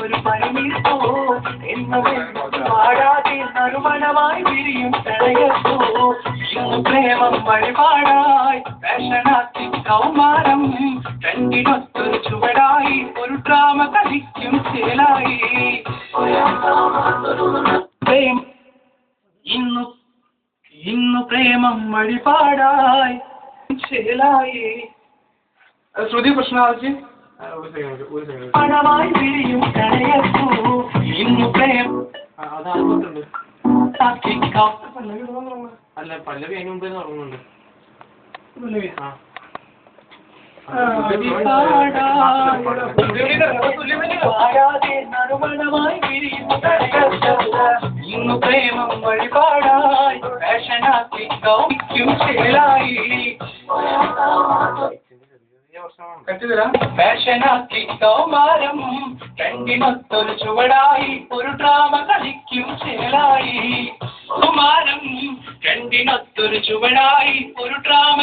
ഒരു പനിനീർപ്പോ പാടാതെ നറുമണമായി വിരിയും പ്രണയത്തോ ഇന്നു പ്രേമം വഴിപാടായി ഫാഷനാക്കി കൗമാരം രണ്ടിനൊത്തൊരു ചുവടായി ഒരു ഡ്രാമ കളിക്കും ചേലായി ഇന്നു പ്രേമം വഴിപാടായി ചേലായി ശ്രുതി പ്രശ്നമാക്കി പണമായി വിരിയും പ്രണയത്തോ ഇന്നു പ്രേമം അല്ല പല്ലവി അതിന് മുമ്പേ തുടങ്ങുന്നുണ്ട് ഇന്നു പ്രേമം വഴിപാടായി ഫാഷനാക്കി കൗമിക്കും ചേലായി ഫാഷനാക്കി കൗമാരം രണ്ടിനൊത്തൊരു ചുവടായി ഒരു ഡ്രാമ കളിക്കും ചേലായി കുമാരം രണ്ടിനൊത്തൊരു ചുവടായി ഒരു ഡ്രാമ